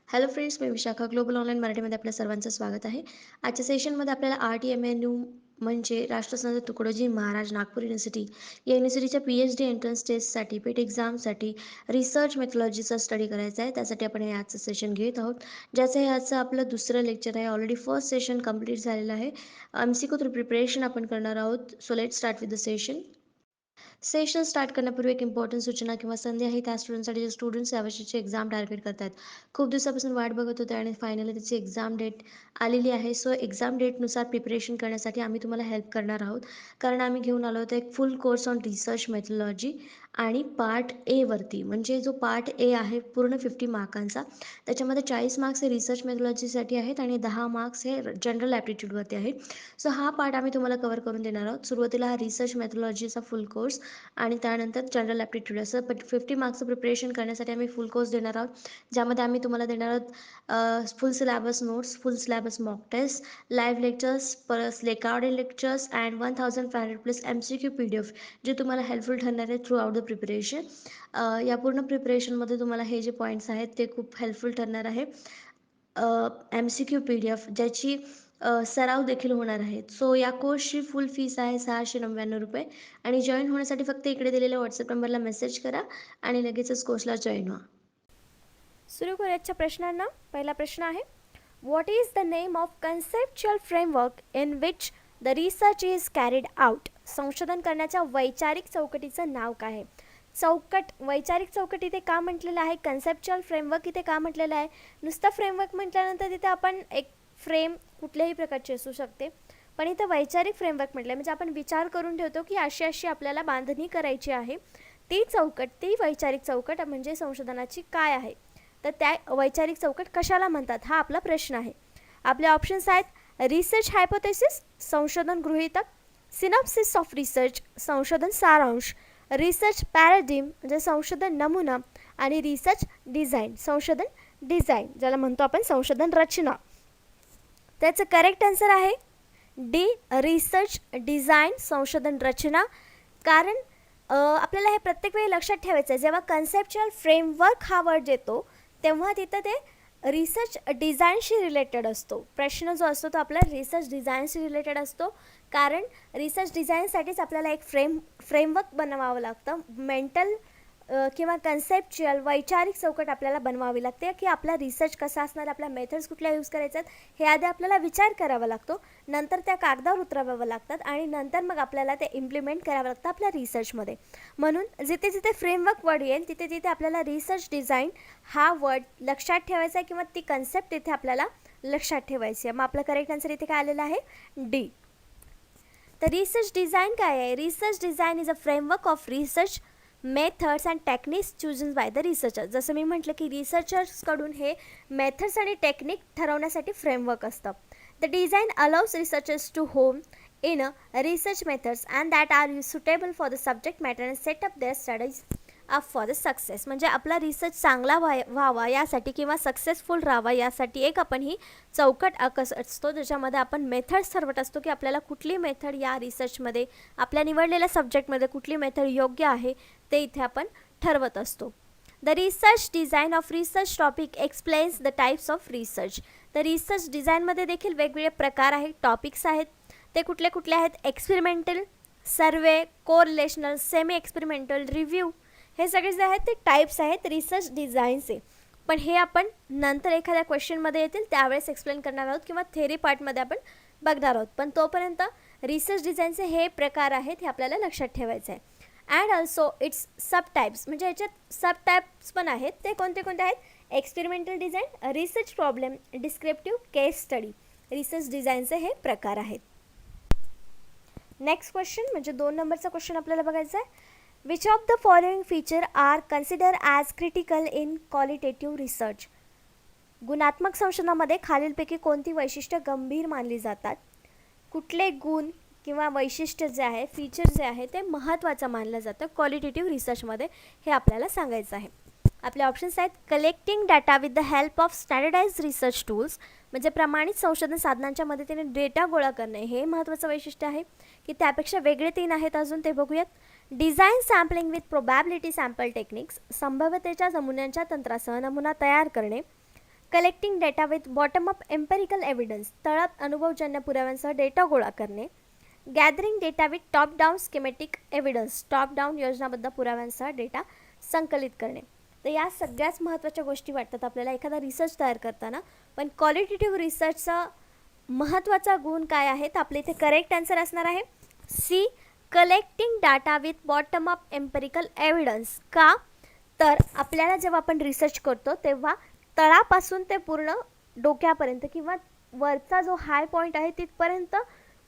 Hello friends, मी Vishakha global online मराठीमध्ये आपल्या सर्वांचं स्वागत आहे. आजच्या सेशनमध्ये आपल्याला RTMNU म्हणजे राष्ट्रसंत तुकडोजी महाराज नागपूर युनिव्हर्सिटी या युनिव्हर्सिटीच्या PhD एंट्रन्स टेस्टसाठी पेट एक्झामसाठी रिसर्च मेथॉलॉजीचा स्टडी करायचा आहे. त्यासाठी आपण हे आजचं सेशन घेत आहोत, ज्याचं हे आजचं आपलं दुसरं लेक्चर आहे. ऑलरेडी फर्स्ट सेशन कंप्लीट झालेलं आहे. MCQ थ्रू प्रिपरेशन आपण करणार आहोत. So let start with the session. Session start करण्यापूर्वी एक इम्पॉर्टंट सूचना किंवा संधी आहे त्या स्टुडंटसाठी जे स्टुडंट्स यावर्षीची एक्झाम टार्गेट करतात. खूप दिवसापासून वाट बघत होते आणि फायनली त्याची एक्झाम डेट आलेली आहे. सो एक्झाम डेटनुसार प्रिपरेशन करण्यासाठी आम्ही तुम्हाला हेल्प करणार आहोत. कारण आम्ही घेऊन आलो होतो एक फुल कोर्स ऑन रिसर्च मेथॉलॉजी आणि पार्ट ए वरती, म्हणजे जो पार्ट ए आहे पूर्ण 50 मार्कांचा. त्याच्यामध्ये 40 मार्क्स हे रिसर्च मेथॉलॉजीसाठी आहेत आणि 10 मार्क्स हे जनरल ॲप्टिट्यूडवरती आहेत. सो हा पार्ट आम्ही तुम्हाला कव्हर करून देणार आहोत. सुरुवातीला हा रिसर्च मेथॉलॉजीचा फुल कोर्स आणि त्यानंतर जनरल ॲप्टिट्यूड असं 50 मार्क्सचं प्रिपरेशन करण्यासाठी आम्ही फुल कोर्स देणार आहोत, ज्यामध्ये आम्ही तुम्हाला देणार आहोत full syllabus notes, full syllabus mock test, live lectures, plus recorded lectures and 1500 plus MCQ PDF, जे तुम्हाला हेल्पफुल ठरणार आहे थ्रू आउट द प्रिपरेशन. या पूर्ण प्रिपरेशनमध्ये तुम्हाला हे जे पॉईंट्स आहेत ते खूप हेल्पफुल ठरणार आहे. MCQ PDF ज्याची सराव देखील होणार आहेत. सो या कोर्सची फुल फीस आहे ₹699 आणि जॉईन होण्यासाठी फक्त इकडे दिलेल्या व्हॉट्सअप नंबरला मेसेज करा आणि लगेचच कोर्सला जॉईन व्हा. सुरू करूयाच्या प्रश्नांना. पहिला प्रश्न आहे, what is the name of conceptual framework in which the research is carried out? संशोधन करण्याच्या वैचारिक चौकटीचं नाव काय आहे? चौकट, वैचारिक चौकट इथे का म्हटलेलं आहे? कन्सेप्च्युअल फ्रेमवर्क इथे का म्हटलेलं आहे? नुसतं फ्रेमवर्क म्हटल्यानंतर तिथे आपण एक फ्रेम कुठल्याही प्रकारची असू शकते, पण इथं वैचारिक फ्रेमवर्क म्हटलं म्हणजे आपण विचार करून ठेवतो की अशी अशी आपल्याला बांधणी करायची आहे. ती चौकट, ती वैचारिक चौकट म्हणजे संशोधनाची काय आहे? तर त्या वैचारिक चौकट कशाला म्हणतात, हा आपला प्रश्न आहे. आपले ऑप्शन्स आहेत, रिसर्च हायपोथेसिस संशोधन गृहीतक, सिनॉप्सिस ऑफ रिसर्च संशोधन सारांश, रिसर्च पॅराडिम म्हणजे संशोधन नमुना आणि रिसर्च डिझाईन संशोधन डिझाईन, ज्याला म्हणतो आपण संशोधन रचना. त्याचं करेक्ट आन्सर आहे डी, रिसर्च डिझाईन संशोधन रचना. कारण आपल्याला हे प्रत्येक वेळी लक्षात ठेवायचं आहे, जेव्हा कन्सेप्च्युअल फ्रेमवर्क हा वर्ड येतो तेव्हा तिथं ते रिसर्च डिझाईनशी रिलेटेड असतो. प्रश्न जो असतो तो आपला रिसर्च डिझाईनशी रिलेटेड असतो, कारण रिसर्च डिझाईनसाठीच आपल्याला एक फ्रेमवर्क बनवावं लागतं. मेंटल किंवा कन्सेप्च्युअल वैचारिक चौकट आपल्याला बनवावी लागते की आपला रिसर्च कसा असणार, आपल्या मेथड्स कुठल्या यूज करायच्यात हे आधी आपल्याला विचार करावा लागतो, नंतर त्या कागदावर उतरवावं लागतात आणि नंतर मग आपल्याला ते इम्प्लिमेंट करावं लागतं आपल्या रिसर्चमध्ये. म्हणून जिथे जिथे फ्रेमवर्क वर्ड येईल तिथे तिथे आपल्याला रिसर्च डिझाईन हा वर्ड लक्षात ठेवायचा आहे किंवा ती कन्सेप्ट इथे आपल्याला लक्षात ठेवायची आहे. मग आपलं करेक्ट आन्सर इथे काय आलेलं आहे, डी. तर रिसर्च डिझाईन काय आहे? Research design is a framework of research methods and techniques chosen by the researcher. जसं मी म्हटलं की रिसर्चर्सकडून हे मेथड्स आणि टेक्निक ठरवण्यासाठी फ्रेमवर्क असतं. The design allows researchers to home in research methods and that are suitable for the subject matter and set up their studies up for the success. म्हणजे आपला research चांगला व्हावा यासाठी किंवा सक्सेसफुल राहावा यासाठी एक आपण ही चौकट आकस असतो, ज्याच्यामध्ये आपण मेथड्स ठरवत असतो की आपल्याला कुठली मेथड या रिसर्चमध्ये आपल्या निवडलेल्या सब्जेक्टमध्ये कुठली मेथड योग्य आहे ते इथे आपण ठरवत असतो. The research design of research topic explains the types of research. तर रिसर्च डिझाईनमध्ये देखील वेगवेगळे प्रकार आहेत, टॉपिक्स आहेत. ते कुठले कुठले आहेत? एक्सपेरिमेंटल, सर्वे, कोरिलेशनल, सेमी एक्सपेरिमेंटल, रिव्ह्यू, हे सगळे जे आहेत ते टाईप्स आहेत रिसर्च डिझाईनचे. पण हे आपण नंतर एखाद्या क्वेश्चनमध्ये येतील त्यावेळेस एक्सप्लेन करणार आहोत किंवा थेरी पार्टमध्ये आपण बघणार आहोत. पण तोपर्यंत रिसर्च डिझाईनचे हे प्रकार आहेत हे आपल्याला लक्षात ठेवायचं आहे. And also it's sub types, म्हणजे याच्यात सब टाईप्स पण आहेत. ते कोणते कोणते आहेत? Experimental design, research problem, descriptive, case study, research डिझाईनचे हे प्रकार आहेत. नेक्स्ट क्वेश्चन म्हणजे 2 नंबरचा क्वेश्चन आपल्याला बघायचा आहे. Which of the following feature are considered as critical in qualitative research? गुणात्मक संशोधनामध्ये खालीलपैकी कोणती वैशिष्ट्य गंभीर मानली जातात? कुठले गुण किंवा वैशिष्ट्य जे आहे, फीचर जे आहे ते महत्त्वाचं मानलं जातं क्वालिटेटिव्ह रिसर्चमध्ये, हे आपल्याला सांगायचं आहे. आपले ऑप्शन्स आहेत, collecting data with the help of standardise research tools, म्हणजे प्रमाणित संशोधन साधनांच्या मदतीने डेटा गोळा करणे हे महत्त्वाचं वैशिष्ट्य आहे. की त्यापेक्षा वेगळे 3 आहेत अजून, ते बघूयात. Design sampling with probability sample techniques, संभाव्यतेच्या नमुन्यांच्या तंत्रासह नमुना तयार करणे. Collecting data with bottom up empirical evidence, तळात अनुभवजन्य पुराव्यांसह डेटा गोळा करणे. Gathering data with top down schematic evidence, top down योजनाबद्ध पुराव्यांसह डेटा संकलित करणे. तर या सगळ्याच महत्त्वाच्या गोष्टी वाटतात आपल्याला एखादा रिसर्च तयार करताना. पण क्वालिटेटिव्ह रिसर्चचा महत्त्वाचा गुण काय आहे, तर आपल्या इथे करेक्ट आन्सर असणार आहे C, collecting data with bottom up empirical evidence. का, तर आपल्याला जेव्हा आपण रिसर्च करतो तेव्हा तळापासून ते पूर्ण डोक्यापर्यंत किंवा वरचा जो हाय पॉईंट आहे तिथपर्यंत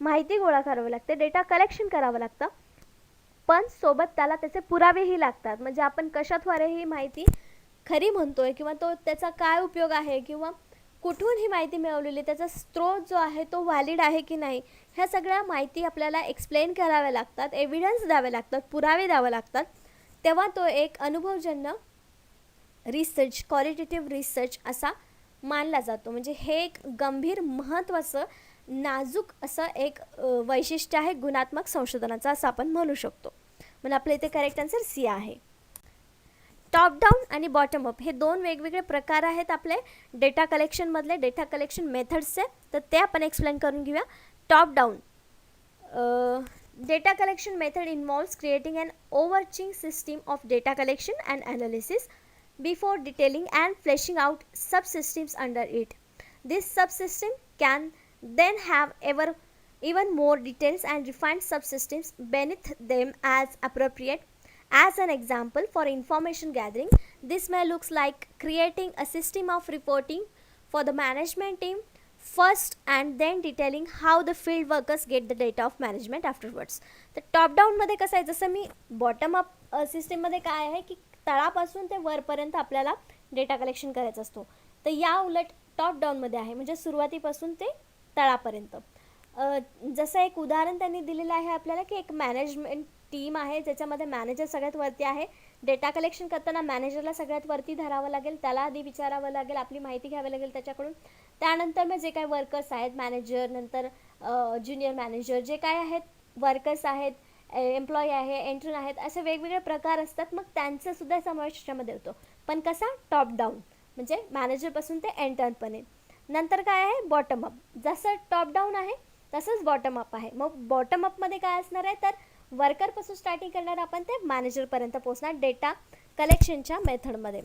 माहिती गोळा करावी लागते, डेटा कलेक्शन करावं लागतं. पण सोबत त्याला त्याचे पुरावेही लागतात. म्हणजे आपण कशाद्वारे ही माहिती खरी म्हणतोय किंवा तो त्याचा काय उपयोग आहे किंवा कुठून ही माहिती मिळवलेली, त्याचा स्रोत जो आहे तो व्हॅलिड आहे की नाही, ह्या सगळ्या माहिती आपल्याला एक्सप्लेन कराव्या लागतात, एव्हिडन्स द्यावे लागतात, पुरावे द्यावे लागतात. तेव्हा तो एक अनुभवजन्य रिसर्च, क्वालिटेटिव्ह रिसर्च असा मानला जातो. म्हणजे हे एक गंभीर महत्त्वाचं नाजूक असं एक वैशिष्ट्य आहे गुणात्मक संशोधनाचं, असं आपण म्हणू शकतो. म्हणजे आपल्या इथे करेक्ट आन्सर सी आहे. टॉप डाऊन आणि बॉटम अप हे दोन वेगवेगळे प्रकार आहेत आपले डेटा कलेक्शनमधले, डेटा कलेक्शन मेथड्सचे. तर ते आपण एक्सप्लेन करून घेऊया. Top down data collection method involves creating an overarching system of data collection and analysis before detailing and fleshing out subsystems under it. This subsystem can then have even more details and refined subsystems beneath them as appropriate. As an example, for information gathering, this may look like creating a system of reporting for the management team first and then detailing how the field workers get the data of management afterwards. तर top डाऊनमध्ये कसं आहे, जसं मी bottom up सिस्टीममध्ये काय आहे की तळापासून ते वरपर्यंत आपल्याला डेटा कलेक्शन करायचा असतो. तर या उलट टॉप डाऊनमध्ये आहे म्हणजे सुरुवातीपासून ते तळापर्यंत. जसं एक उदाहरण त्यांनी दिलेलं आहे आपल्याला की एक मॅनेजमेंट टीम आहे ज्याच्यामध्ये मॅनेजर सगळ्यात वरती आहे. डेटा कलेक्शन करताना मॅनेजरला सगळ्यात वरती धरावं लागेल, त्याला आधी विचारावं लागेल, आपली माहिती घ्यावी लागेल त्याच्याकडून. त्यानंतर मग जे काही वर्कर्स आहेत, मॅनेजर, नंतर ज्युनियर मॅनेजर, जे काय आहेत वर्कर्स आहेत, एम्प्लॉई आहे, एंट्रन आहेत, असे वेगवेगळे प्रकार असतात. मग त्यांचासुद्धा समावेश त्याच्यामध्ये होतो. पण कसा, टॉप डाऊन म्हणजे मॅनेजरपासून ते एंटर्नपर्यंत. नंतर काय आहे, बॉटम अप. जसं टॉप डाऊन आहे तसंच बॉटम अप आहे. मग बॉटम अपमध्ये काय असणार आहे, तर वर्करपासून स्टार्टिंग करणार आपण ते मॅनेजरपर्यंत पोहोचणार डेटा कलेक्शनच्या मेथडमध्ये.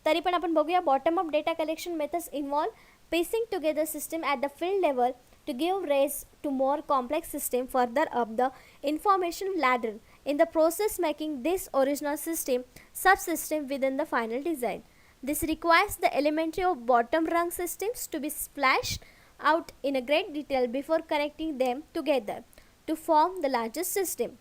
तरी पण आपण बघूया, bottom up data collection methods involve piecing together system at the field level to give rise to more complex system further up the information ladder, in the process making this original system subsystem within the final design. This requires the elementary of bottom rung systems to be splashed out in a great detail before connecting them together to form the largest system.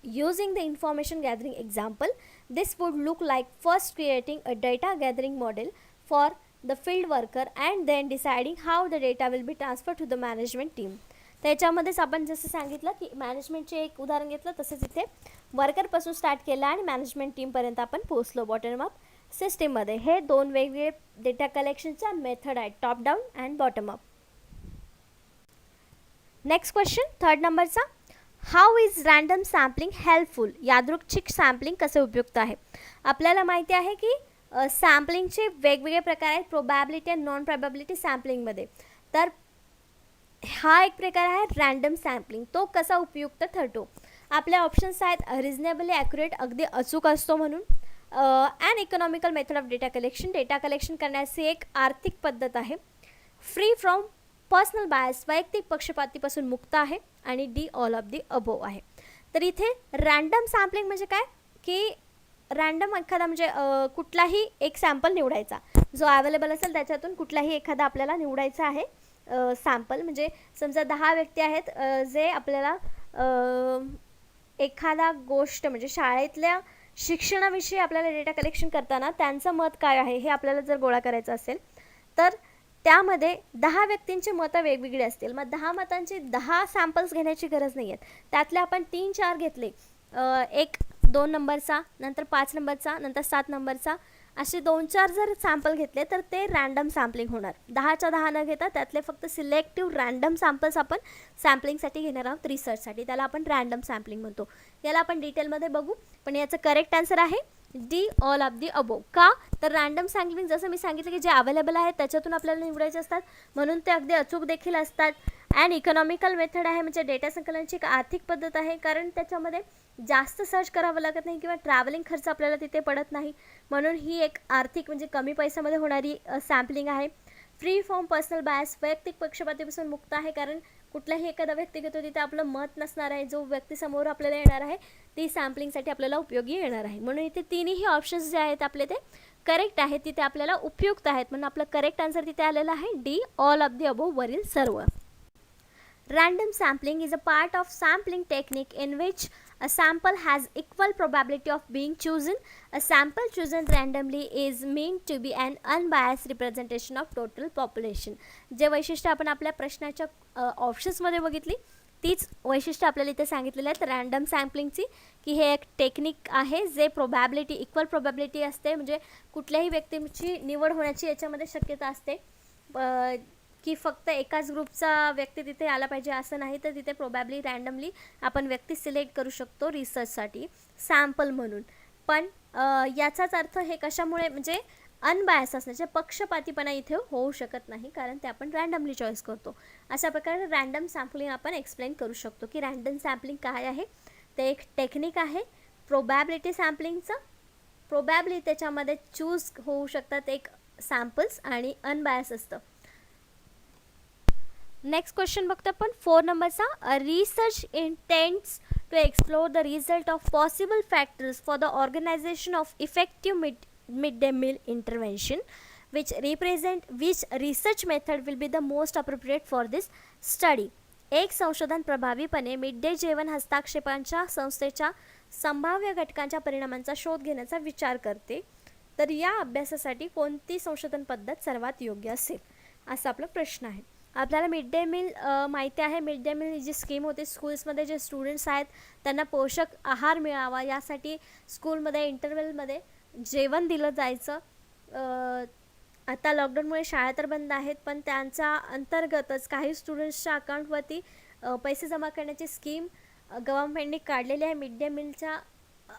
Using the information gathering example, this would look like first creating a data gathering model for the field worker and then deciding how the data will be transferred to the management team. त्याच्यामध्येच आपण जसं सांगितलं की मॅनेजमेंटचे एक उदाहरण घेतलं, तसंच इथे वर्करपासून स्टार्ट केलं आणि मॅनेजमेंट टीमपर्यंत आपण पोहोचलो बॉटम अप सिस्टीममध्ये. हे दोन वेगवेगळे डेटा कलेक्शनच्या मेथड आहेत, top down and bottom up. Next question, third नंबरचा, how is random sampling helpful. यादृच्छिक सॅम्पलिंग कसे उपयुक्त आहे. आपल्याला माहिती आहे की सॅम्पलिंगचे वेगवेगळे प्रकार आहेत प्रोबॅबिलिटी आणि नॉन प्रोबॅबिलिटी सॅम्पलिंगमध्ये. तर हा एक प्रकार आहे रँडम सॅम्पलिंग. तो कसा उपयुक्त ठरतो. आपले ऑप्शन्स आहेत रिजनेबली ॲक्युरेट, अगदी अचूक असतो म्हणून, and economical method of data collection, data collection करण्याची एक आर्थिक पद्धत आहे, फ्री फ्रॉम पर्सनल बायस, वैयक्तिक पक्षपातीपासून मुक्त आहे, आणि D all of the above आहे. तर इथे रँडम सॅम्पलिंग म्हणजे काय की रँडम एखादा म्हणजे कुठलाही एक सॅम्पल निवडायचा, जो अवेलेबल असेल त्याच्यातून कुठलाही एखादा आपल्याला निवडायचा आहे सॅम्पल. म्हणजे समजा 10 व्यक्ती आहेत जे आपल्याला एखादा गोष्ट म्हणजे शाळेतल्या शिक्षणाविषयी आपल्याला डेटा कलेक्शन करताना त्यांचं मत काय आहे हे आपल्याला जर गोळा करायचं असेल तर त्यामध्ये 10 व्यक्तींची मतं वेगवेगळी असतील. मग 10 मतांची 10 सॅम्पल्स घेण्याची गरज नाही आहे. त्यातले आपण 3-4 घेतले, एक 2 नंबरचा, नंतर 5 नंबरचा, नंतर 7 नंबरचा, असे 2-4 जर सॅम्पल घेतले तर ते रँडम सॅम्पलिंग होणार. 10च्या 10 न घेता त्यातले फक्त सिलेक्टिव्ह रँडम सॅम्पल्स आपण सॅम्पलिंगसाठी घेणार आहोत रिसर्चसाठी. त्याला आपण रँडम सॅम्पलिंग म्हणतो. याला आपण डिटेलमध्ये बघू. पण याचं करेक्ट आन्सर आहे डी ऑल ऑफ दी अबो. का? तर रॅन्डम सॅम्पलिंग जसं मी सांगितलं की जे अवेलेबल आहेत त्याच्यातून आपल्याला निवडायचे असतात, म्हणून ते अगदी अचूक देखील असतात. अँड इकॉनॉमिकल मेथड आहे, म्हणजे डेटा संकलनाची एक आर्थिक पद्धत आहे, कारण त्याच्यामध्ये जास्त सर्च करावं लागत नाही किंवा ट्रॅव्हलिंग खर्च आपल्याला तिथे पडत नाही, म्हणून ही एक आर्थिक म्हणजे कमी पैशामध्ये होणारी सॅम्पलिंग आहे. फ्री फ्रॉम पर्सनल बायस, वैयक्तिक पक्षपातीपासून मुक्त आहे, कारण कुठलाही एखादा व्यक्ती घेतो तिथे आपलं मत नसणार आहे, जो व्यक्ती समोर आपल्याला येणार आहे ती सॅम्पलिंगसाठी आपल्याला उपयोगी येणार आहे. म्हणून इथे तिन्ही ऑप्शन्स जे आहेत आपले ते करेक्ट आहेत, तिथे आपल्याला उपयुक्त आहेत, म्हणून आपलं करेक्ट आन्सर तिथे आलेला आहे D all of the above वरील सर्व. Random sampling is a part of sampling technique in which a sample has equal probability of being chosen. A sample chosen randomly is meant to be an unbiased representation of total population. जे वैशिष्ट्य आपण आपल्या प्रश्नाच्या ऑप्शन्समध्ये बघितली तीच वैशिष्ट्य आपल्याला इथे सांगितलेलं आहेत रॅन्डम सॅम्पलिंगची, की हे एक टेक्निक आहे जे प्रोबॅबिलिटी इक्वल प्रोबॅबिलिटी असते, म्हणजे कुठल्याही व्यक्तीची निवड होण्याची याच्यामध्ये शक्यता असते, की फक्त एकाच ग्रुपचा व्यक्ती तिथे आला पाहिजे असं नाही, तर तिथे प्रोबॅबली रॅन्डमली आपण व्यक्ती सिलेक्ट करू शकतो रिसर्चसाठी सॅम्पल म्हणून. पण याचाच अर्थ हे कशामुळे म्हणजे अनबायस असण्याचे पक्षपातीपणा इथे होऊ शकत नाही, कारण ते आपण रॅन्डमली चॉईस करतो. अशा प्रकारे रॅन्डम सॅम्पलिंग आपण एक्सप्लेन करू शकतो की रॅन्डम सॅम्पलिंग काय आहे. ते एक टेक्निक आहे प्रोबॅबिलिटी सॅम्पलिंगचं. प्रोबॅबली त्याच्यामध्ये चूज होऊ शकतात एक सॅम्पल्स आणि अनबायस असतं. नेक्स्ट क्वेश्चन बघतो आपण 4 नंबरचा. Research intents to explore the result of possible factors for the organisation of effective mid day meal intervention which research method will be the most appropriate for this study. एक संशोधन प्रभावीपणे mid day जेवण हस्तक्षेपांच्या संस्थेच्या संभाव्य घटकांच्या परिणामांचा शोध घेण्याचा विचार करते. तर या अभ्यासासाठी कोणती संशोधन पद्धत सर्वात योग्य असेल, असा आपला प्रश्न आहे. आपल्याला मिड डे मील माहिती आहे. मिड डे मील जी स्कीम होती, स्कूल्समध्ये जे स्टुडंट्स आहेत त्यांना पोषक आहार मिळावा यासाठी स्कूलमध्ये इंटरव्हलमध्ये जेवण दिलं जायचं. आता लॉकडाऊनमुळे शाळा तर बंद आहेत, पण त्यांच्या अंतर्गतच काही स्टुडंट्सच्या अकाउंटवरती पैसे जमा करण्याची स्कीम गव्हर्नमेंटने काढलेली आहे. मिड डे मीलच्या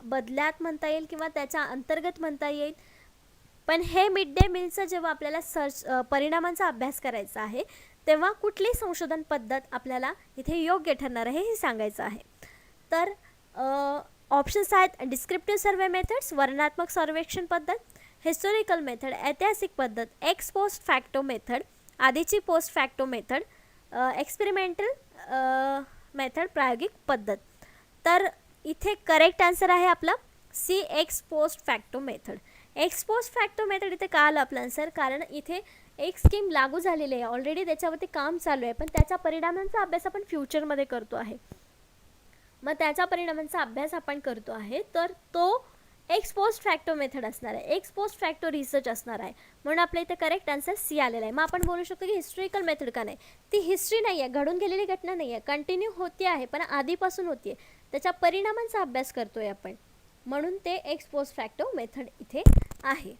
बदल्यात म्हणता येईल किंवा त्याच्या अंतर्गत म्हणता येईल. पण हे मिड डे मीलचं जेव्हा आपल्याला परिणामांचा अभ्यास करायचा आहे तेव्हा कुठली संशोधन पद्धत आपल्याला इथे योग्य ठरणार आहे हे सांगायचं आहे. तर ऑप्शन्स आहेत डिस्क्रिप्टिव्ह सर्वे मेथड्स, वर्णनात्मक सर्वेक्षण पद्धत, हिस्टोरिकल मेथड, ऐतिहासिक पद्धत, एक्स पोस्ट फॅक्टो मेथड, आधीची post facto method, experimental method, प्रायोगिक पद्धत. तर इथे करेक्ट आन्सर आहे आपला C, ex post facto method. Ex post facto method इथे का आलं आपलं आन्सर, कारण इथे एक स्कीम लागू झालेली आहे ऑलरेडी, त्याच्यावरती काम चालू आहे, पण त्याच्या परिणामांचा अभ्यास आपण फ्युचरमध्ये करतो आहे. मग त्याच्या परिणामांचा अभ्यास आपण करतो आहे, तर तो एक्स पोस्ट फॅक्टो मेथड असणार आहे, एक्स पोस्ट फॅक्टो रिसर्च असणार आहे. म्हणून आपल्या इथे करेक्ट आन्सर सी आलेला आहे. मग आपण बोलू शकतो की हिस्टोरिकल मेथड का नाही, ती हिस्ट्री नाही आहे, घडून गेलेली घटना नाही आहे, कंटिन्यू होती आहे, पण आधीपासून होती आहे, त्याच्या परिणामांचा अभ्यास करतोय आपण, म्हणून ते एक्स पोस्ट फॅक्टो मेथड इथे आहे.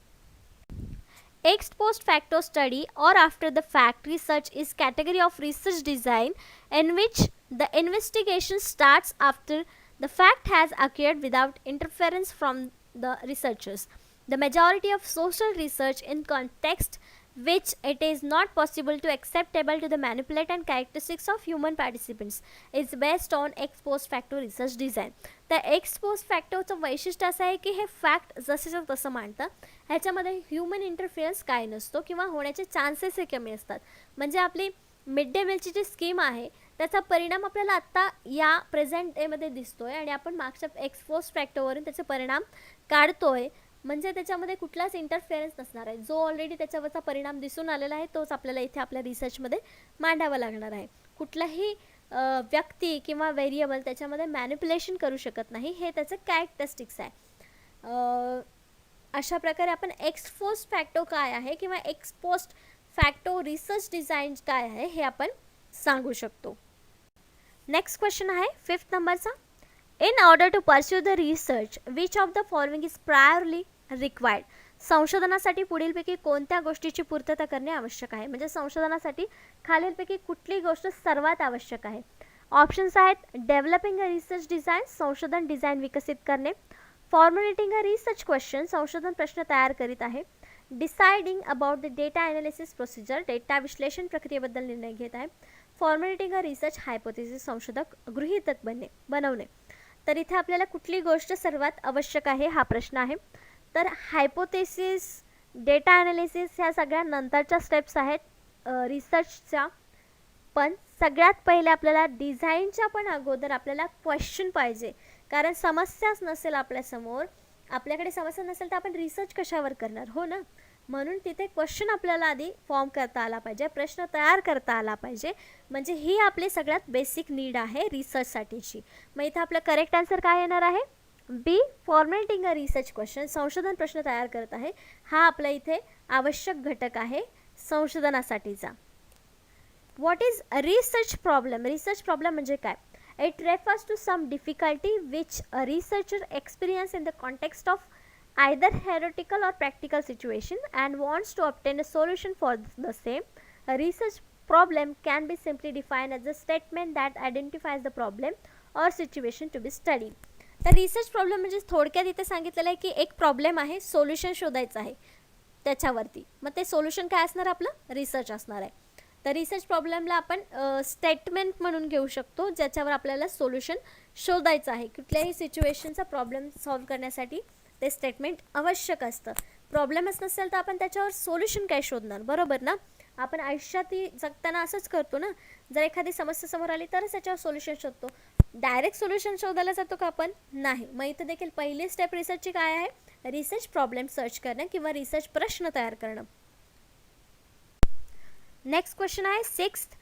Ex post facto study or after the fact research is category of research design in which the investigation starts after the fact has occurred without interference from the researchers. The majority of social research in context which it is not possible to acceptable to the manipulate and characteristics of human participants is based on ex post facto research design. तर x post फॅक्टोचं वैशिष्ट्य असं आहे की हे fact जसेच्या तसं मांडतं, ह्याच्यामध्ये human interference काय नसतो किंवा होण्याचे चान्सेस हे कमी असतात. म्हणजे आपली मिड डे मीलची जी स्कीम आहे त्याचा परिणाम आपल्याला आत्ता या प्रेझेंट डेमध्ये दिसतोय आणि आपण मागच्या एक्स पोस्ट फॅक्टोवरून त्याचे परिणाम काढतोय, म्हणजे त्याच्यामध्ये कुठलाच इंटरफेरन्स नसणार आहे. जो ऑलरेडी त्याच्यावरचा परिणाम दिसून आलेला आहे तोच आपल्याला इथे आपल्या रिसर्चमध्ये मांडावा लागणार आहे. कुठलाही व्यक्ती किंवा व्हेरिएबल त्याच्यामध्ये मॅनिप्युलेशन करू शकत नाही, हे त्याचं कॅरेक्टरिस्टिक्स आहे. अशा प्रकारे आपण एक्स पोस्ट फॅक्टो काय आहे किंवा x post facto research design काय आहे हे आपण सांगू शकतो. नेक्स्ट क्वेश्चन आहे 5th नंबरचा. In order to pursue the research which of the following is priorly required. संशोधनासाठी पुढीलपैकी कोणत्या गोष्टीची पूर्तता करणे आवश्यक आहे, म्हणजे संशोधनासाठी खालीलपैकी कुठली गोष्ट सर्वात आवश्यक आहे. ऑप्शन्स आहेत डेव्हलपिंग अ रिसर्च डिझाईन, संशोधन डिझाईन विकसित करणे, फॉर्म्युलेटिंग अ रिसर्च क्वेश्चन, संशोधन प्रश्न तयार करीत आहे. Deciding about the data analysis procedure, data विश्लेषण प्रक्रियेबद्दल निर्णय घेत आहे. फॉर्म्युलेटिंग अ रिसर्च हायपोथेसिस, संशोधक गृहीतक बनवणे. तर इथे आपल्याला कुठली गोष्ट सर्वात आवश्यक आहे हा प्रश्न आहे. तर हायपोथेसिस, डेटा ॲनालिसिस ह्या सगळ्या नंतरच्या स्टेप्स आहेत रिसर्चच्या. पण सगळ्यात पहिले आपल्याला डिझाईनच्या पण अगोदर आपल्याला क्वेश्चन पाहिजे, कारण समस्याच नसेल आपल्यासमोर, आपल्याकडे समस्या नसेल तर आपण रिसर्च कशावर करणार, हो ना. म्हणून तिथे क्वेश्चन आपल्याला आधी फॉर्म करता आला पाहिजे, प्रश्न तयार करता आला पाहिजे. म्हणजे ही आपली सगळ्यात बेसिक नीड आहे रिसर्चसाठीची. मग इथं आपलं करेक्ट आन्सर काय येणार आहे? बी, फॉर्मॅटिंग अ रिसर्च क्वेश्चन, संशोधन प्रश्न तयार करत आहे. हा आपला इथे आवश्यक घटक आहे संशोधनासाठीचा. What is research problem? Research problem म्हणजे काय? It refers to some difficulty which a researcher experience in the context of either theoretical or practical situation and wants to obtain a solution for the same. A research problem can be simply defined as a statement that identifies the problem or situation to be studied. तर research problem म्हणजे थोडक्यात इथे सांगितलेलं आहे की एक problem आहे, solution शोधायचं आहे त्याच्यावरती. मग ते सोल्युशन काय असणार? आपलं रिसर्च असणार आहे. तर रिसर्च प्रॉब्लेमला आपण स्टेटमेंट म्हणून घेऊ शकतो, ज्याच्यावर आपल्याला सोल्युशन शोधायचं आहे. कुठल्याही सिच्युएशनचा प्रॉब्लेम सॉल्व्ह करण्यासाठी ते स्टेटमेंट आवश्यक असतं. प्रॉब्लेमच नसेल तर आपण त्याच्यावर सोल्युशन काय शोधणार, बरोबर ना. आपण आयुष्यात जगताना असंच करतो ना. जर एखादी समस्या समोर आली तरच त्याच्यावर सोल्युशन शोधतो. डायरेक्ट सोल्युशन शोधायला जातो का आपण? नाही. मग इथं देखील पहिली स्टेप रिसर्चची काय आहे? रिसर्च प्रॉब्लेम सर्च करणं किंवा रिसर्च प्रश्न तयार करणं. नेक्स्ट क्वेश्चन आहे 6th.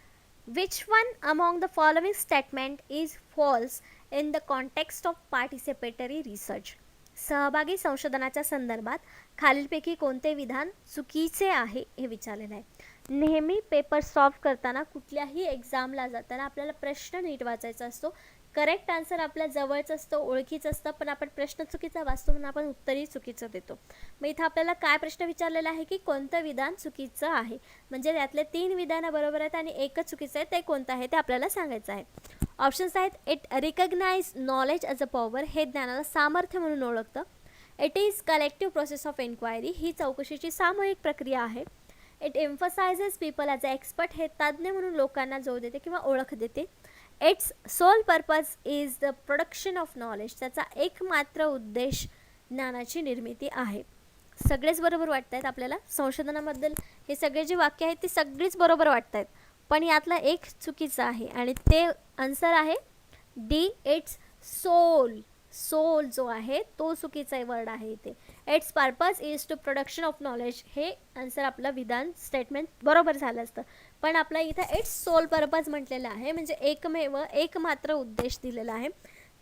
Which one among the following statement is falls in the context of participatory research? सहभागी संशोधनाच्या संदर्भात खालीलपैकी कोणते विधान चुकीचे आहे हे विचारलेलं आहे. नेहमी पेपर सॉल्व्ह करताना, कुठल्याही एक्झामला जाताना आपल्याला प्रश्न नीट वाचायचा असतो. करेक्ट आन्सर आपल्या जवळच असतं, ओळखीचं असतं, पण आपण प्रश्न चुकीचा वाचतो म्हणून आपण उत्तरही चुकीचं देतो. मग इथं आपल्याला काय प्रश्न विचारलेला आहे की कोणतं विधान चुकीचं आहे. म्हणजे त्यातले 3 विधानं बरोबर आहेत आणि एकच चुकीचं आहे, ते कोणतं आहे ते आपल्याला सांगायचं आहे. ऑप्शन्स आहेत. It recognise knowledge as a power, हे ज्ञानाला सामर्थ्य म्हणून ओळखतं. It is collective process of enquiry, ही चौकशीची सामूहिक प्रक्रिया आहे. It emphasises people as a expert, हे तज्ज्ञ म्हणून लोकांना जोर देते किंवा ओळख देते. Its sole purpose is the production of knowledge, त्याचा एकमात्र उद्देश ज्ञानाची निर्मिती आहे. सगळेच बरोबर वाटत आहेत आपल्याला संशोधनाबद्दल. हे सगळे जे वाक्य आहेत ती सगळीच बरोबर वाटत आहेत, पण यातला एक चुकीचं आहे आणि ते आन्सर आहे डी, इट्स सोल. सोल जो आहे तो चुकीचा वर्ड आहे इथे. Its purpose is to production of knowledge, हे आन्सर आपलं विधान स्टेटमेंट बरोबर झालं असतं, पण आपला इथं इट्स सोल पर्पज म्हटलेलं आहे, म्हणजे एकमात्र उद्देश दिलेला आहे.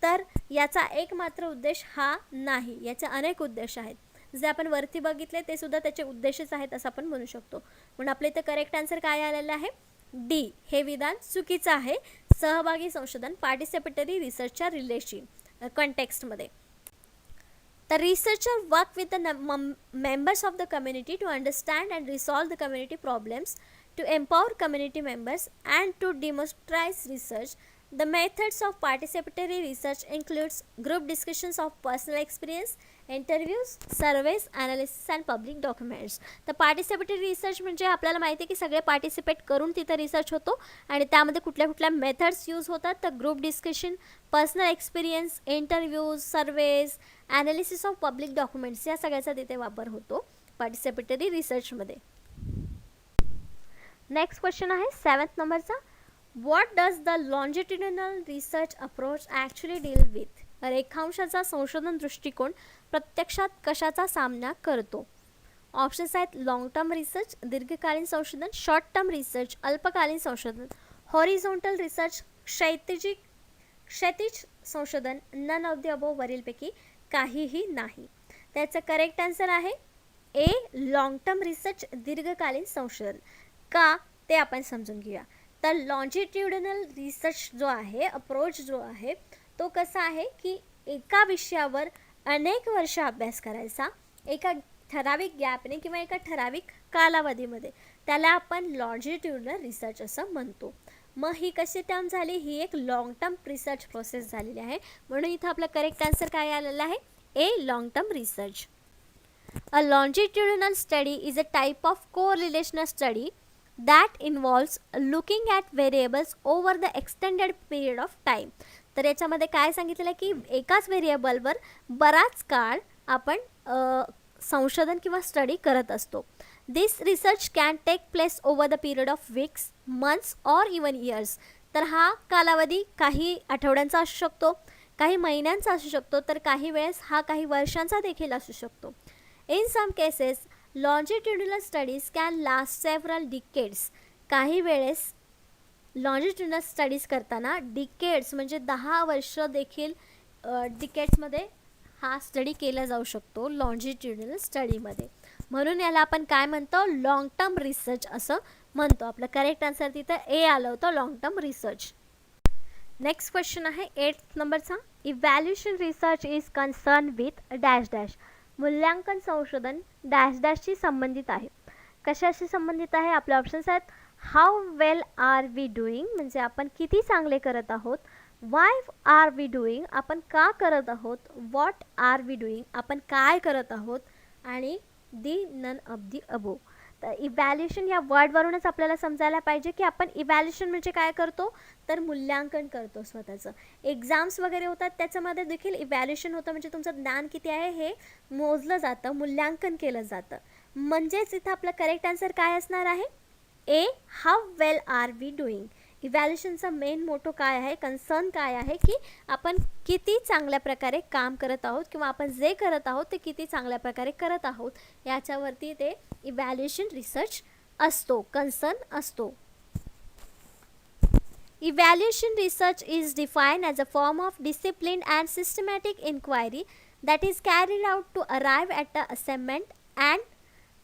तर याचा एकमात्र उद्देश हा नाही, याचे अनेक उद्देश आहेत. जे आपण वरती बघितले ते सुद्धा त्याचे उद्देशच आहेत असं आपण म्हणू शकतो. म्हणून आपल्या इथं करेक्ट आन्सर काय आलेलं आहे? डी, हे विधान चुकीचं आहे. सहभागी संशोधन, participatory रिसर्चच्या कॉन्टेक्स्टमध्ये. The researcher work with the members of the community to understand and resolve the community problems, to empower community members and to democratize research. The methods of participatory research includes group discussions of personal experience, interviews, surveys, analysis and public documents. तर participatory research म्हणजे आपल्याला माहिती आहे की सगळे participate करून तिथं research होतो आणि त्यामध्ये कुठल्या कुठल्या मेथड्स यूज होतात. तर group discussion, personal experience, interviews, surveys, analysis of public documents, या सगळ्याचा तिथे वापर होतो पार्टिसिपेटरी रिसर्चमध्ये. नेक्स्ट क्वेश्चन आहे 7th नंबरचा. What does the longitudinal research approach actually deal with? रेखांशाचा संशोधन दृष्टिकोन प्रत्यक्षात कशाचा सामना करतो? ऑप्शन्स आहेत. लॉंग टर्म रिसर्च, दीर्घकालीन संशोधन, शॉर्ट टर्म रिसर्च, अल्पकालीन संशोधन, हॉरिझॉन्टल रिसर्च, क्षैतिज संशोधन, नन ऑफ द अबोव, वरीलपैकी काहीही नाही. त्याचं करेक्ट आन्सर आहे ए, लॉंग टर्म रिसर्च, दीर्घकालीन संशोधन. का ते आपण समजून घेऊया. तर लॉन्जिट्युडिनल रिसर्च जो आहे, अप्रोच जो आहे, तो कसा आहे की एका विषयावर अनेक वर्ष अभ्यास करायचा एका ठराविक गॅपने किंवा एका ठराविक कालावधीमध्ये, त्याला आपण लॉन्जिट्युडिनल रिसर्च असं म्हणतो. मग ही कशी टर्म झाली? ही एक लॉंग टर्म रिसर्च प्रोसेस झालेली आहे. म्हणून इथं आपलं करेक्ट आन्सर काय आलेलं आहे? A. Long term research. A longitudinal study is a type of correlational study that involves looking at variables over the extended period of time. तर याच्यामध्ये काय सांगितलेलं आहे की एकाच व्हेरिएबलवर बराच काळ आपण संशोधन किंवा स्टडी करत असतो. This research can take place over the period of weeks, months or even years. तर हा कालावधी काही आठवड्यांचा असू शकतो, काही महिन्यांचा असू शकतो, तर काही वेळेस हा काही वर्षांचा देखील असू शकतो. In some cases, longitudinal studies can last several decades. काही वेळेस लॉन्जिट्युडनल स्टडीज करताना डिकेड्स म्हणजे 10 वर्ष देखील डिकेड्समध्ये हा स्टडी केला जाऊ शकतो लॉन्जिट्युडनल स्टडीमध्ये. म्हणून याला आपण काय म्हणतो, लॉंग टर्म रिसर्च असं म्हणतो. आपलं करेक्ट आन्सर तिथं ए आलं होतं, long term research. Next question आहे 8th नंबरचा. Evaluation research is concern with dash dash. मूल्यांकन संशोधन डॅश डॅशशी संबंधित आहे. कशाशी संबंधित आहे? आपले ऑप्शन्स आहेत how well are we doing म्हणजे आपण किती चांगले करत आहोत, वाय आर वी डुईंग आपण का करत आहोत, व्हॉट आर वी डुईंग आपण काय करत आहोत, आणि दी नन ऑफ दी अबो. तर इव्हॅल्युएशन या वर्डवरूनच आपल्याला समजायला पाहिजे की आपण इव्हॅल्युएशन म्हणजे काय करतो, तर मूल्यांकन करतो स्वतःचं. एक्झाम्स वगैरे होतात त्याच्यामध्ये देखील इव्हॅल्युएशन होतं, म्हणजे तुमचं ज्ञान किती आहे हे मोजलं जातं, मूल्यांकन केलं जातं. म्हणजेच इथं आपलं करेक्ट आन्सर काय असणार आहे, A. How well are we doing. इव्हॅल्युएशनचा मेन मोटो काय आहे, कन्सर्न काय आहे की आपण किती चांगल्या प्रकारे काम करत आहोत किंवा आपण जे करत आहोत ते किती चांगल्या प्रकारे करत आहोत याच्यावरती ते इव्हॅल्युएशन रिसर्च असतो, कन्सर्न असतो. Evaluation research is defined as a form of disciplined and systematic inquiry that is carried out to arrive at the assessment and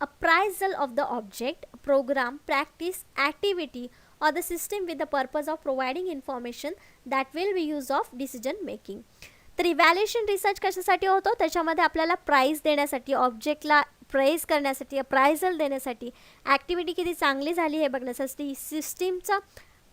appraisal of the object, program, practice, activity or the system with the purpose of providing information that will be used of decision making. तर evaluation research कशासाठी होतो, त्याच्यामध्ये आपल्याला price देण्यासाठी, ऑब्जेक्टला praise करण्यासाठी, appraisal देण्यासाठी, activity किती चांगली झाली हे बघण्यासाठी, सिस्टीमचा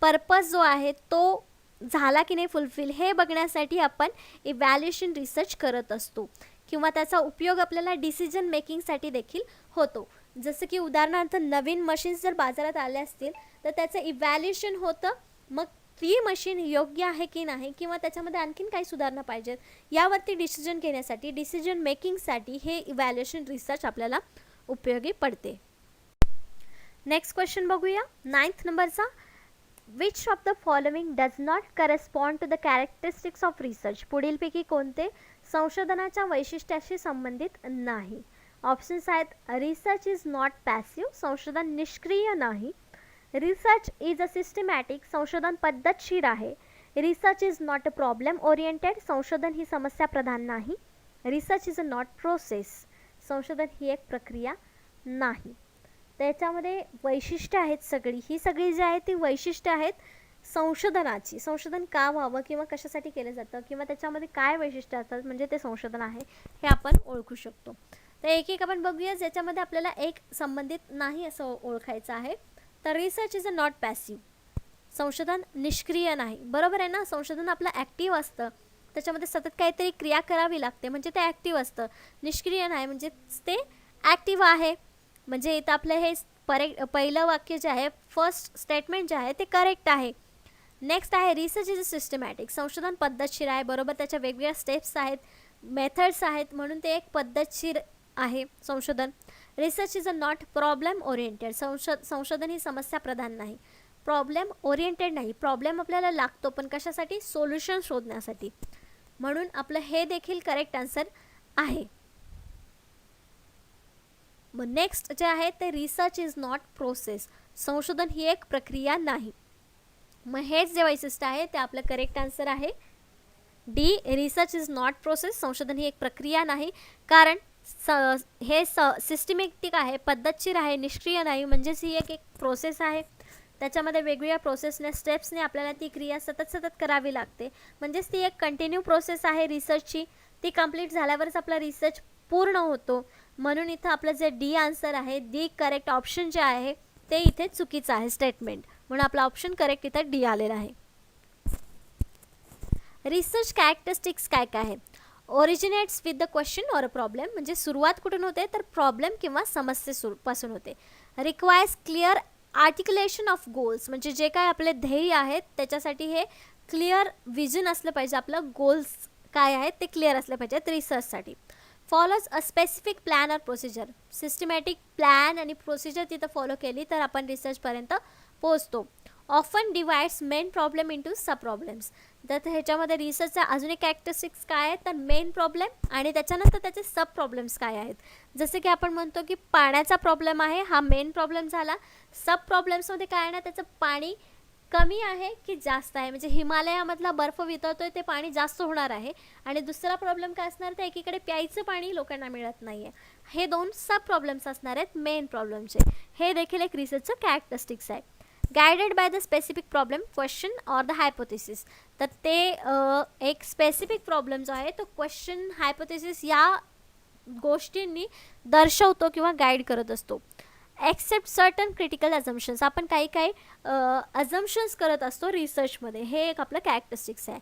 पर्पज जो आहे तो झाला की नाही फुलफिल हे बघण्यासाठी आपण इव्हॅल्युएशन रिसर्च करत असतो किंवा त्याचा उपयोग आपल्याला डिसिजन मेकिंगसाठी देखील होतो. जसं की उदाहरणार्थ नवीन मशीन्स जर बाजारात आले असतील तर त्याचं इव्हॅल्युएशन होतं, मग ती मशीन योग्य आहे की नाही किंवा त्याच्यामध्ये आणखीन काही सुधारणा पाहिजेत यावरती डिसिजन घेण्यासाठी, डिसिजन मेकिंगसाठी हे इव्हॅल्युएशन रिसर्च आपल्याला उपयोगी पडते. नेक्स्ट क्वेश्चन बघूया 9th नंबरचा. Which of the following does not correspond to the characteristics of research? पुढीलपैकी कोणते संशोधनाच्या वैशिष्ट्याशी संबंधित नाही? ऑप्शन्स आहेत रिसर्च इज नॉट पॅसिव्ह, संशोधन निष्क्रिय नाही. रिसर्च इज अ सिस्टमॅटिक, संशोधन पद्धतशीर आहे. Research is not a problem oriented, संशोधन ही समस्या प्रधान नाही. Research is a not process, संशोधन ही एक प्रक्रिया नाही. त्याच्यामध्ये वैशिष्ट्य आहेत सगळी, ही सगळी जी आहेत ती वैशिष्ट्य आहेत संशोधनाची. संशोधन का व्हावं किंवा कशासाठी केलं जातं किंवा त्याच्यामध्ये काय वैशिष्ट्य असतात म्हणजे ते संशोधन आहे हे आपण ओळखू शकतो. तर एक एक आपण बघूया ज्याच्यामध्ये आपल्याला एक संबंधित नाही असं ओळखायचं आहे. तर research is a not passive, संशोधन निष्क्रिय नाही. बरोबर आहे ना, संशोधन आपलं ॲक्टिव्ह असतं, त्याच्यामध्ये सतत काहीतरी क्रिया करावी लागते म्हणजे ते ॲक्टिव्ह असतं. निष्क्रिय नाही म्हणजे ते ॲक्टिव्ह आहे. म्हणजे इथं आपलं हे पहिलं वाक्य जे आहे, फर्स्ट स्टेटमेंट जे आहे ते करेक्ट आहे. नेक्स्ट आहे रिसर्च इज अ सिस्टमॅटिक, संशोधन पद्धतशीर आहे. बरोबर, त्याच्या वेगवेगळ्या स्टेप्स आहेत, मेथड्स आहेत म्हणून ते एक पद्धतशीर आहे संशोधन. Research is a not problem oriented, संशोधन ही समस्या प्रधान नाही, प्रॉब्लेम ओरिएंटेड नाही. प्रॉब्लेम आपल्याला लागतो पण कशासाठी, सोल्युशन शोधण्यासाठी. म्हणून आपलं हे देखील करेक्ट आन्सर आहे. मग नेक्स्ट जे आहे ते रिसर्च इज नॉट प्रोसेस, संशोधन ही एक प्रक्रिया नाही. मग हेच जे वैशिष्ट्य आहे ते आपलं करेक्ट आन्सर आहे D. Research is not process, संशोधन ही एक प्रक्रिया नाही. कारण हे सिस्टमॅटिक आहे, पद्धतशीर आहे, निष्क्रिय नाही. म्हणजेच ही एक प्रोसेस आहे, त्याच्यामध्ये वेगवेगळ्या प्रोसेसने स्टेप्सने आपल्याला ती क्रिया सतत करावी लागते. म्हणजेच ती एक कंटिन्यू प्रोसेस आहे रिसर्चची. ती कंप्लीट झाल्यावरच आपला रिसर्च पूर्ण होतो. म्हणून इथं आपलं जे डी आन्सर आहे, दी करेक्ट ऑप्शन जे आहे ते इथे चुकीचं आहे स्टेटमेंट, म्हणून आपला ऑप्शन करेक्ट इथं डी आलेला आहे. रिसर्च कॅरेक्टरिस्टिक्स काय काय आहेत. Originates with the question or a problem, म्हणजे सुरुवात कुठून होते तर प्रॉब्लेम किंवा समस्येपासून होते. रिक्वायर्स क्लिअर आर्टिक्युलेशन ऑफ गोल्स, म्हणजे जे काय आपले ध्येय आहेत त्याच्यासाठी हे क्लिअर विजन असलं पाहिजे, आपलं गोल्स काय आहेत ते क्लिअर असले पाहिजेत रिसर्चसाठी. Follows a specific plan or procedure, systematic plan आणि प्रोसिजर तिथं फॉलो केली तर आपण रिसर्चपर्यंत पोहोचतो. Often divides main problem into sub problems, तर ह्याच्यामध्ये रिसर्चचा अजून एक कॅरेक्टरिस्टिक्स काय आहे तर मेन प्रॉब्लेम आणि त्याच्यानंतर त्याचे सब प्रॉब्लेम्स काय आहेत. जसे की आपण म्हणतो की पाण्याचा प्रॉब्लेम आहे, हा मेन प्रॉब्लेम झाला. सब प्रॉब्लेम्समध्ये काय आहे ना, त्याचं पाणी कमी आहे की जास्त आहे, म्हणजे हिमालयामधला बर्फ वितळतोय ते पाणी जास्त होणार आहे. आणि दुसरा प्रॉब्लेम काय असणार तर एकीकडे प्यायचं पाणी लोकांना मिळत नाही आहे. हे दोन सब प्रॉब्लेम्स असणार आहेत मेन प्रॉब्लेमचे. हे देखील एक रिसर्चचं कॅरेक्टरिस्टिक्स आहे. Guided by the specific problem, question or the hypothesis, तर ते एक स्पेसिफिक प्रॉब्लेम जो आहे तो क्वेश्चन, हायपोथेसिस या गोष्टींनी दर्शवतो किंवा गाईड करत असतो. एक्सेप्ट सर्टन क्रिटिकल अझम्पशन्स, आपण काही काही अझम्पशन्स करत असतो रिसर्चमध्ये, हे एक आपलं कॅरेक्टरिस्टिक्स आहे.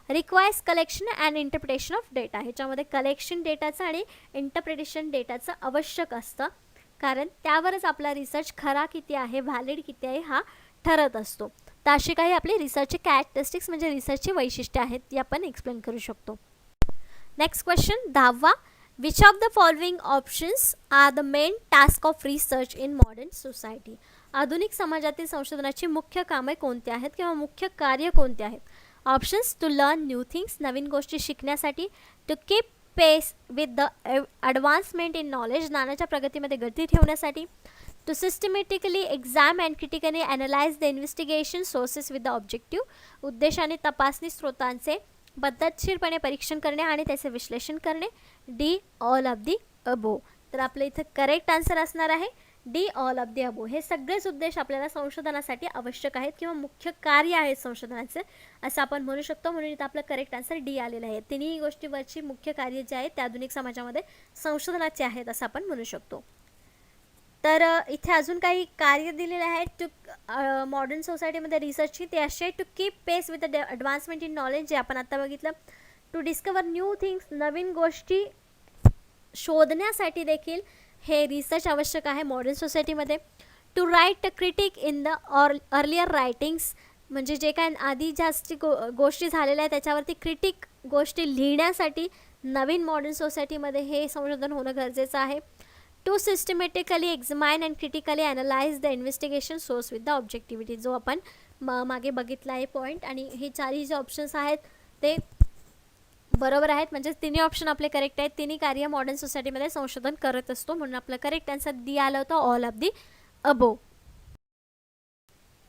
Requires collection and interpretation of data, ह्याच्यामध्ये कलेक्शन डेटाचं आणि इंटरप्रिटेशन डेटाचं आवश्यक असतं, कारण त्यावरच आपला रिसर्च खरा किती आहे, व्हॅलिड किती आहे हा ठरत असतो. तर अशी काही आपली रिसर्चचे कॅरेक्टरिस्टिक्स म्हणजे रिसर्चची वैशिष्ट्ये आहेत ती आपण एक्सप्लेन करू शकतो. नेक्स्ट क्वेश्चन 10वा, which of the following options are the main task of research in modern society, आधुनिक समाजातील संशोधनाची मुख्य कामे कोणती आहेत किंवा मुख्य कार्य कोणते आहेत. Options, to learn new things, नवीन गोष्टी शिकण्यासाठी. To keep pace with the advancement in knowledge, ज्ञानाच्या प्रगतीमध्ये गती ठेवण्यासाठी. To systematically exam and critically analyse the investigation sources with the objective, उद्देशाने तपासणी स्रोतांचे पद्धतशीरपणे परीक्षण करणे आणि त्याचे विश्लेषण करणे. डी, ऑल ऑफ दी अबो, तर आपलं इथं करेक्ट आन्सर असणार आहे डी, ऑल ऑफ दी अबो. हे सगळेच उद्देश आपल्याला संशोधनासाठी आवश्यक आहेत किंवा मुख्य कार्य आहेत संशोधनाचे असं आपण म्हणू शकतो, म्हणून इथं आपलं करेक्ट आन्सर डी आलेलं आहे. तिन्ही गोष्टीवरची मुख्य कार्य जे आहेत ते आधुनिक समाजामध्ये संशोधनाचे आहेत असं आपण म्हणू शकतो. तर इथे अजून काही कार्य दिलेले आहेत टू मॉडर्न सोसायटीमध्ये रिसर्चची, ते असे to keep pace with the advancement in knowledge, जे आपण आता बघितलं. टू डिस्कवर न्यू थिंग्स, नवीन गोष्टी शोधण्यासाठी देखील हे रिसर्च आवश्यक आहे मॉडर्न सोसायटीमध्ये. To write critic in the earlier writings, म्हणजे जे काय आधी जास्त गोष्टी झालेल्या आहेत त्याच्यावरती क्रिटिक गोष्टी लिहिण्यासाठी नवीन मॉडर्न सोसायटीमध्ये हे संशोधन होणं गरजेचं आहे. To systematically examine and critically analyse the investigation source with the objectivity, जो आपण मागे बघितला आहे पॉईंट, आणि हे चारही जे ऑप्शन्स आहेत ते बरोबर आहेत, म्हणजे तिन्ही ऑप्शन आपले करेक्ट आहेत. तिन्ही कार्य मॉडर्न सोसायटीमध्ये संशोधन करत असतो, म्हणून आपलं करेक्ट आन्सर डी आलं होतं, all of the above.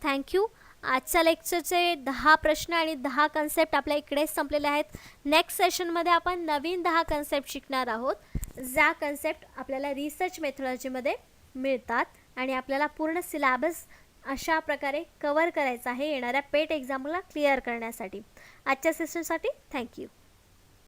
Thank you. आजच्या लेक्चरचे 10 प्रश्न आणि 10 कन्सेप्ट आपल्या इकडेच संपलेले आहेत. नेक्स्ट सेशनमध्ये आपण नवीन 10 कन्सेप्ट शिकणार आहोत, ज्या कन्सेप्ट आपल्याला रिसर्च मेथॉलॉजीमध्ये मिळतात आणि आपल्याला पूर्ण सिलॅबस अशा प्रकारे कवर करायचा आहे येणाऱ्या पेट एक्झामला क्लिअर करण्यासाठी. आजच्या सेशनसाठी थँक्यू.